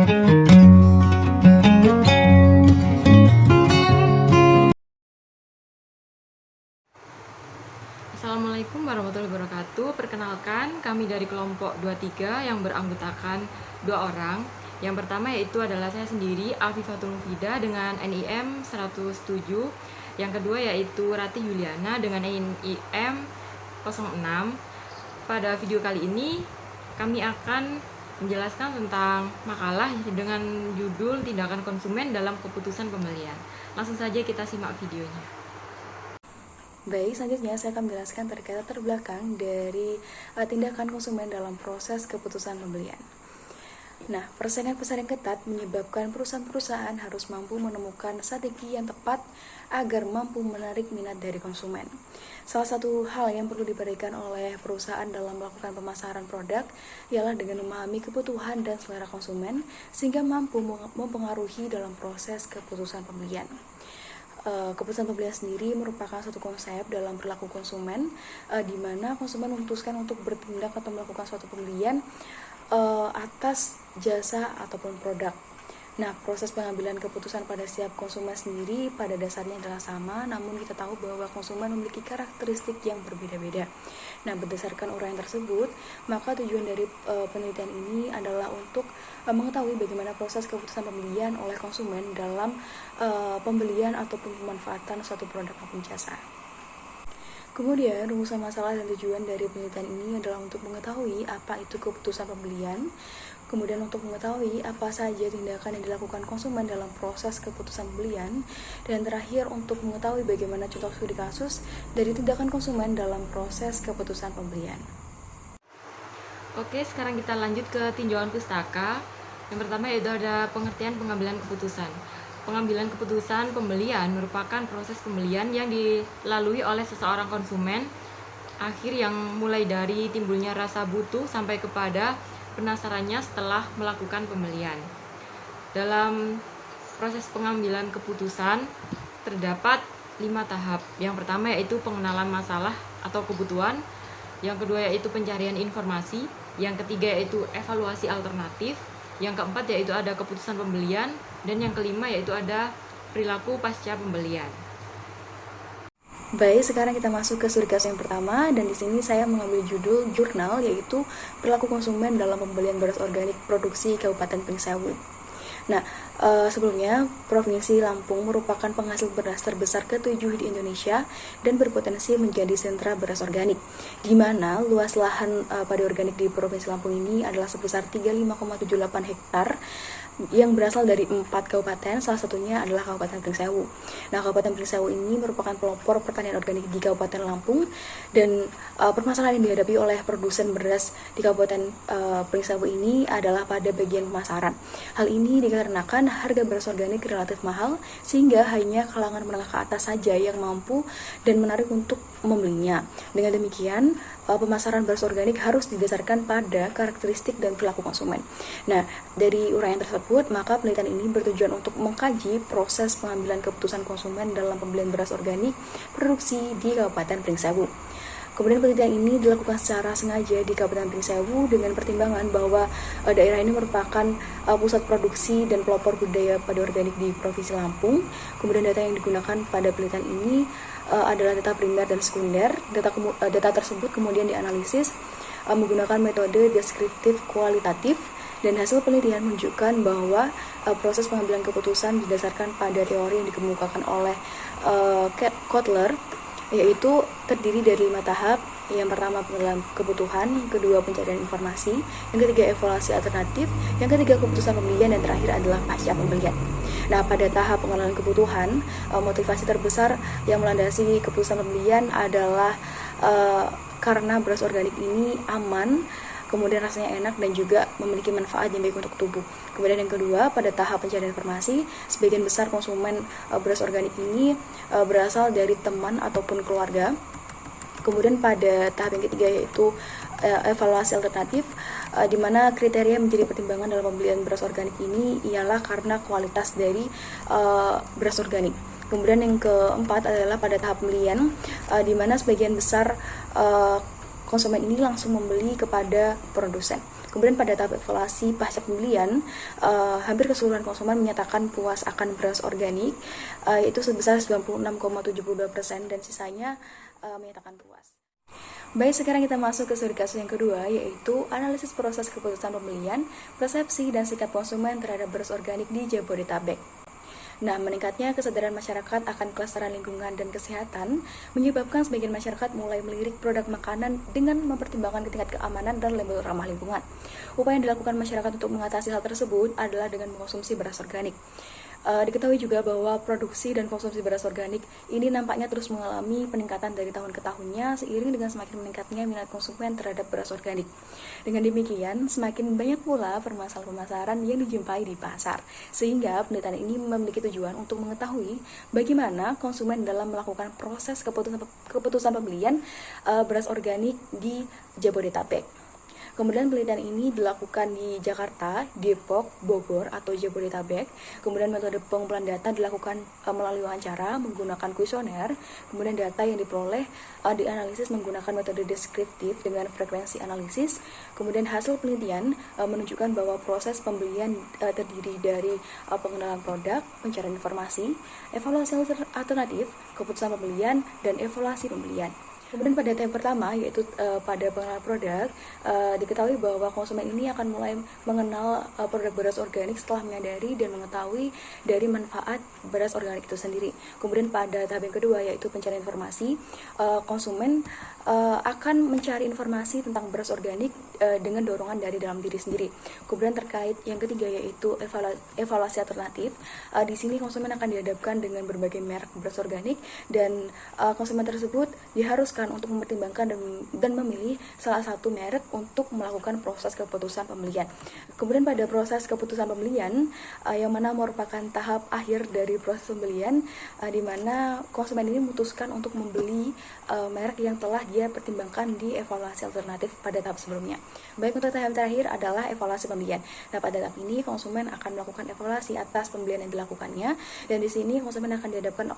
Assalamualaikum warahmatullahi wabarakatuh. Perkenalkan, kami dari kelompok 23 yang beranggotakan 2 orang. Yang pertama yaitu adalah saya sendiri, Afifatul Mufida dengan NIM 107. Yang kedua yaitu Rati Yuliana dengan NIM 06. Pada video kali ini kami akan menjelaskan tentang makalah dengan judul Tindakan Konsumen dalam Keputusan Pembelian. Langsung saja kita simak videonya. Baik, selanjutnya saya akan menjelaskan terkait latar belakang dari tindakan konsumen dalam proses keputusan pembelian. Nah, persaingan ketat menyebabkan perusahaan-perusahaan harus mampu menemukan strategi yang tepat agar mampu menarik minat dari konsumen. Salah satu hal yang perlu diperhatikan oleh perusahaan dalam melakukan pemasaran produk ialah dengan memahami kebutuhan dan selera konsumen sehingga mampu mempengaruhi dalam proses keputusan pembelian. Keputusan pembelian sendiri merupakan suatu konsep dalam perilaku konsumen di mana konsumen memutuskan untuk bertindak atau melakukan suatu pembelian atas jasa ataupun produk. Nah, proses pengambilan keputusan pada setiap konsumen sendiri pada dasarnya adalah sama, namun kita tahu bahwa konsumen memiliki karakteristik yang berbeda-beda. Nah, berdasarkan uraian tersebut, maka tujuan dari penelitian ini adalah untuk mengetahui bagaimana proses keputusan pembelian oleh konsumen dalam pembelian ataupun pemanfaatan suatu produk maupun jasa. Kemudian, rumusan masalah dan tujuan dari penelitian ini adalah untuk mengetahui apa itu keputusan pembelian, kemudian untuk mengetahui apa saja tindakan yang dilakukan konsumen dalam proses keputusan pembelian, dan terakhir untuk mengetahui bagaimana contoh studi kasus dari tindakan konsumen dalam proses keputusan pembelian. Oke, sekarang kita lanjut ke tinjauan pustaka. Yang pertama yaitu ada pengertian pengambilan keputusan. Pengambilan keputusan pembelian merupakan proses pembelian yang dilalui oleh seseorang konsumen akhir yang mulai dari timbulnya rasa butuh sampai kepada penasarannya setelah melakukan pembelian. Dalam proses pengambilan keputusan terdapat 5 tahap. Yang pertama yaitu pengenalan masalah atau kebutuhan. Yang kedua yaitu pencarian informasi. Yang ketiga yaitu evaluasi alternatif. Yang keempat yaitu ada keputusan pembelian. Dan yang kelima yaitu ada perilaku pasca pembelian. Baik, sekarang kita masuk ke studi kasus yang pertama, dan di sini saya mengambil judul jurnal yaitu perilaku konsumen dalam pembelian beras organik produksi Kabupaten Pringsewu. Nah, sebelumnya Provinsi Lampung merupakan penghasil beras terbesar ke-7 di Indonesia dan berpotensi menjadi sentra beras organik, di mana luas lahan padi organik di Provinsi Lampung ini adalah sebesar 35,78 hektar yang berasal dari 4 kabupaten, salah satunya adalah Kabupaten Pringsewu. Nah, Kabupaten Pringsewu ini merupakan pelopor pertanian organik di Kabupaten Lampung, dan permasalahan yang dihadapi oleh produsen beras di Kabupaten Pringsewu ini adalah pada bagian pemasaran. Hal ini dikarenakan harga beras organik relatif mahal, sehingga hanya kalangan menengah ke atas saja yang mampu dan menarik untuk membelinya. Dengan demikian, pemasaran beras organik harus didasarkan pada karakteristik dan perilaku konsumen. Nah, dari uraian tersebut, maka penelitian ini bertujuan untuk mengkaji proses pengambilan keputusan konsumen dalam pembelian beras organik produksi di Kabupaten Pringsewu. Kemudian penelitian ini dilakukan secara sengaja di Kabupaten Pringsewu dengan pertimbangan bahwa daerah ini merupakan pusat produksi dan pelopor budaya padi organik di Provinsi Lampung. Kemudian data yang digunakan pada penelitian ini adalah data primer dan sekunder. Data tersebut kemudian dianalisis menggunakan metode deskriptif kualitatif, dan hasil penelitian menunjukkan bahwa proses pengambilan keputusan didasarkan pada teori yang dikemukakan oleh Kotler, yaitu terdiri dari 5 tahap. Yang pertama pengenalan kebutuhan, yang kedua pencarian informasi, yang ketiga evaluasi alternatif, yang ketiga keputusan pembelian, dan terakhir adalah pasca pembelian. Nah, pada tahap pengenalan kebutuhan, motivasi terbesar yang melandasi keputusan pembelian adalah karena beras organik ini aman, kemudian rasanya enak, dan juga memiliki manfaat yang baik untuk tubuh. Kemudian yang kedua, pada tahap pencarian informasi, sebagian besar konsumen beras organik ini berasal dari teman ataupun keluarga. Kemudian pada tahap yang ketiga yaitu evaluasi alternatif, di mana kriteria menjadi pertimbangan dalam pembelian beras organik ini ialah karena kualitas dari beras organik. Kemudian yang keempat adalah pada tahap pembelian, di mana sebagian besar konsumen ini langsung membeli kepada produsen. Kemudian pada tahap evaluasi pasca pembelian, hampir keseluruhan konsumen menyatakan puas akan beras organik, yaitu sebesar 96,72% dan sisanya menyatakan puas. Baik, sekarang kita masuk ke studi kasus yang kedua, yaitu analisis proses keputusan pembelian, persepsi, dan sikap konsumen terhadap beras organik di Jabodetabek. Nah, meningkatnya kesadaran masyarakat akan kelestarian lingkungan dan kesehatan menyebabkan sebagian masyarakat mulai melirik produk makanan dengan mempertimbangkan tingkat keamanan dan label ramah lingkungan. Upaya yang dilakukan masyarakat untuk mengatasi hal tersebut adalah dengan mengkonsumsi beras organik. Diketahui juga bahwa produksi dan konsumsi beras organik ini nampaknya terus mengalami peningkatan dari tahun ke tahunnya seiring dengan semakin meningkatnya minat konsumen terhadap beras organik. Dengan demikian, semakin banyak pula permasalahan pemasaran yang dijumpai di pasar, sehingga penelitian ini memiliki tujuan untuk mengetahui bagaimana konsumen dalam melakukan proses keputusan pembelian beras organik di Jabodetabek. Kemudian penelitian ini dilakukan di Jakarta, Depok, Bogor atau Jabodetabek. Kemudian metode pengumpulan data dilakukan melalui wawancara menggunakan kuesioner. Kemudian data yang diperoleh dianalisis menggunakan metode deskriptif dengan frekuensi analisis. Kemudian hasil penelitian menunjukkan bahwa proses pembelian terdiri dari pengenalan produk, pencarian informasi, evaluasi alternatif, keputusan pembelian, dan evaluasi pembelian. Kemudian pada tahap pertama, yaitu pada pengenalan produk, diketahui bahwa konsumen ini akan mulai mengenal produk beras organik setelah menyadari dan mengetahui dari manfaat beras organik itu sendiri. Kemudian pada tahap yang kedua, yaitu pencarian informasi, konsumen akan mencari informasi tentang beras organik dengan dorongan dari dalam diri sendiri. Kemudian terkait yang ketiga, yaitu evaluasi alternatif. Di sini konsumen akan dihadapkan dengan berbagai merek beras organik dan konsumen tersebut diharuskan untuk mempertimbangkan dan memilih salah satu merek untuk melakukan proses keputusan pembelian. Kemudian pada proses keputusan pembelian yang mana merupakan tahap akhir dari proses pembelian, di mana konsumen ini memutuskan untuk membeli merek yang telah dia pertimbangkan di evaluasi alternatif pada tahap sebelumnya. Baik, untuk tahap terakhir adalah evaluasi pembelian. Nah, pada tahap ini konsumen akan melakukan evaluasi atas pembelian yang dilakukannya, dan di sini konsumen akan dihadapkan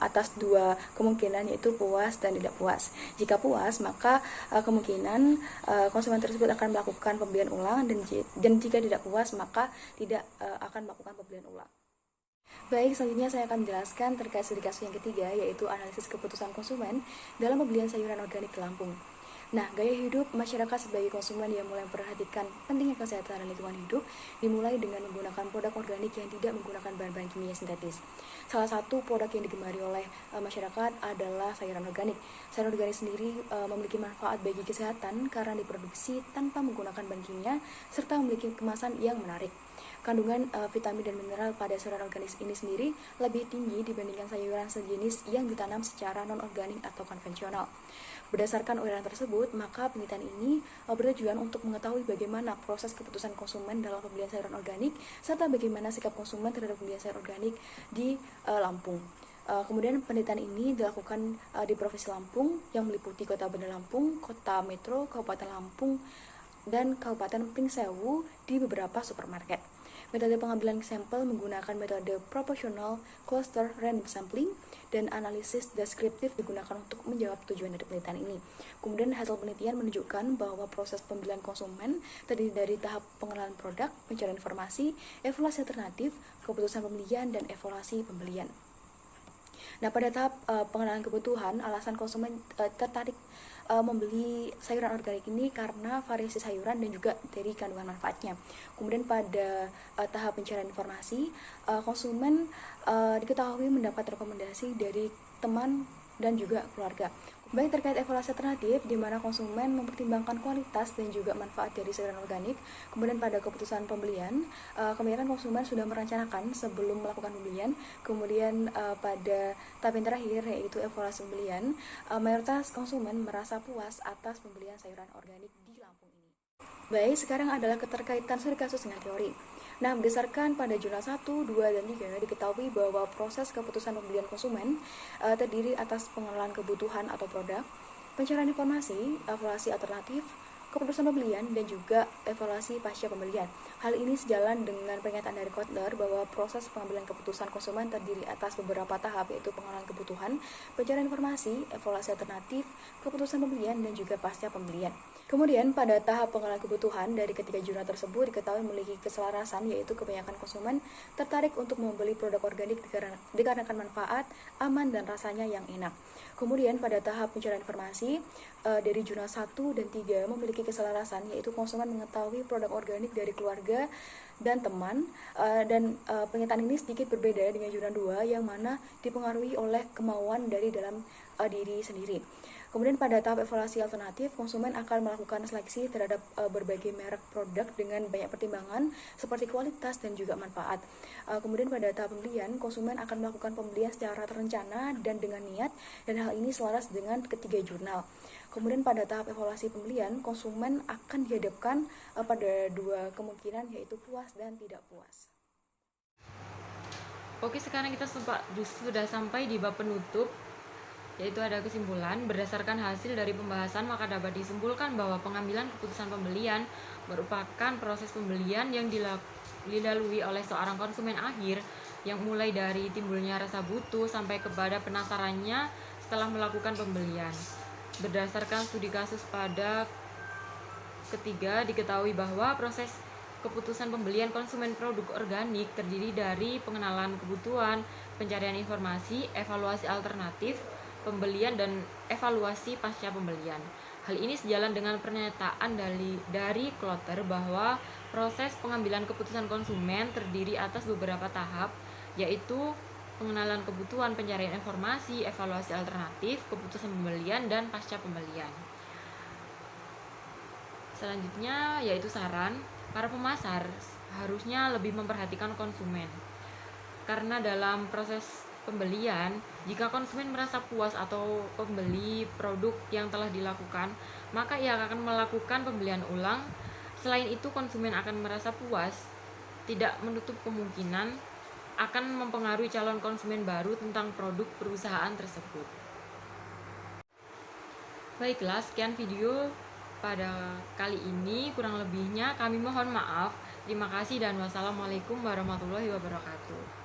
atas dua kemungkinan, yaitu puas dan tidak puas. Jika puas, maka kemungkinan konsumen tersebut akan melakukan pembelian ulang, dan jika tidak puas, maka tidak akan melakukan pembelian ulang. Baik, selanjutnya saya akan menjelaskan terkait studi kasus yang ketiga, yaitu analisis keputusan konsumen dalam pembelian sayuran organik di Lampung. Nah, gaya hidup masyarakat sebagai konsumen yang mulai memperhatikan pentingnya kesehatan dan lingkungan hidup dimulai dengan menggunakan produk organik yang tidak menggunakan bahan-bahan kimia sintetis. Salah satu produk yang digemari oleh masyarakat adalah sayuran organik. Sayuran organik sendiri memiliki manfaat bagi kesehatan karena diproduksi tanpa menggunakan bahan kimia serta memiliki kemasan yang menarik. Kandungan vitamin dan mineral pada sayuran organik ini sendiri lebih tinggi dibandingkan sayuran sejenis yang ditanam secara non-organik atau konvensional. Berdasarkan uraian tersebut, maka penelitian ini bertujuan untuk mengetahui bagaimana proses keputusan konsumen dalam pembelian sayuran organik, serta bagaimana sikap konsumen terhadap pembelian sayuran organik di Lampung. Kemudian penelitian ini dilakukan di Provinsi Lampung yang meliputi Kota Bandar Lampung, Kota Metro, Kabupaten Lampung, dan Kabupaten Pringsewu di beberapa supermarket. Metode pengambilan sampel menggunakan metode proportional cluster random sampling dan analisis deskriptif digunakan untuk menjawab tujuan dari penelitian ini. Kemudian hasil penelitian menunjukkan bahwa proses pembelian konsumen terdiri dari tahap pengenalan produk, pencarian informasi, evaluasi alternatif, keputusan pembelian, dan evaluasi pembelian. Nah, pada tahap pengenalan kebutuhan, alasan konsumen tertarik membeli sayuran organik ini karena variasi sayuran dan juga dari kandungan manfaatnya. Kemudian pada tahap pencarian informasi, konsumen diketahui mendapat rekomendasi dari teman dan juga keluarga. Baik, terkait evaluasi alternatif, di mana konsumen mempertimbangkan kualitas dan juga manfaat dari sayuran organik. Kemudian pada keputusan pembelian, kebanyakan konsumen sudah merencanakan sebelum melakukan pembelian. Kemudian pada tahap yang terakhir, yaitu evaluasi pembelian, mayoritas konsumen merasa puas atas pembelian sayuran organik di Lampung ini. Baik, sekarang adalah keterkaitan studi kasus dengan teori. Nah, berdasarkan pada jurnal 1, 2, dan 3, diketahui bahwa proses keputusan pembelian konsumen terdiri atas pengenalan kebutuhan atau produk, pencarian informasi, evaluasi alternatif, keputusan pembelian, dan juga evaluasi pasca pembelian. Hal ini sejalan dengan pernyataan dari Kotler bahwa proses pengambilan keputusan konsumen terdiri atas beberapa tahap, yaitu pengenalan kebutuhan, pencarian informasi, evaluasi alternatif, keputusan pembelian, dan juga pasca pembelian. Kemudian pada tahap pengenalan kebutuhan dari ketiga jurnal tersebut diketahui memiliki keselarasan, yaitu kebanyakan konsumen tertarik untuk membeli produk organik dikarenakan manfaat, aman, dan rasanya yang enak. Kemudian pada tahap pencarian informasi dari jurnal 1 dan 3 memiliki keselarasan, yaitu konsumen mengetahui produk organik dari keluarga dan teman, dan pernyataan ini sedikit berbeda dengan jurnal 2 yang mana dipengaruhi oleh kemauan dari dalam diri sendiri. Kemudian pada tahap evaluasi alternatif, konsumen akan melakukan seleksi terhadap berbagai merek produk dengan banyak pertimbangan seperti kualitas dan juga manfaat. Kemudian pada tahap pembelian, konsumen akan melakukan pembelian secara terencana dan dengan niat, dan hal ini selaras dengan ketiga jurnal. Kemudian pada tahap evaluasi pembelian, konsumen akan dihadapkan pada dua kemungkinan, yaitu puas dan tidak puas. Oke, sekarang kita sudah sampai di bab penutup, yaitu ada kesimpulan. Berdasarkan hasil dari pembahasan, maka dapat disimpulkan bahwa pengambilan keputusan pembelian merupakan proses pembelian yang dilalui oleh seorang konsumen akhir, yang mulai dari timbulnya rasa butuh sampai kepada penasarannya setelah melakukan pembelian. Berdasarkan studi kasus pada ketiga, diketahui bahwa proses keputusan pembelian konsumen produk organik terdiri dari pengenalan kebutuhan, pencarian informasi, evaluasi alternatif, pembelian, dan evaluasi pasca pembelian. Hal ini sejalan dengan pernyataan dari Klotter bahwa proses pengambilan keputusan konsumen terdiri atas beberapa tahap, yaitu pengenalan kebutuhan, pencarian informasi, evaluasi alternatif, keputusan pembelian, dan pasca pembelian. Selanjutnya yaitu saran, para pemasar harusnya lebih memperhatikan konsumen. Karena dalam proses pembelian, jika konsumen merasa puas atau pembeli produk yang telah dilakukan, maka ia akan melakukan pembelian ulang. Selain itu, konsumen akan merasa puas, tidak menutup kemungkinan akan mempengaruhi calon konsumen baru tentang produk perusahaan tersebut. Baiklah, sekian video pada kali ini. Kurang lebihnya kami mohon maaf. Terima kasih dan wassalamualaikum warahmatullahi wabarakatuh.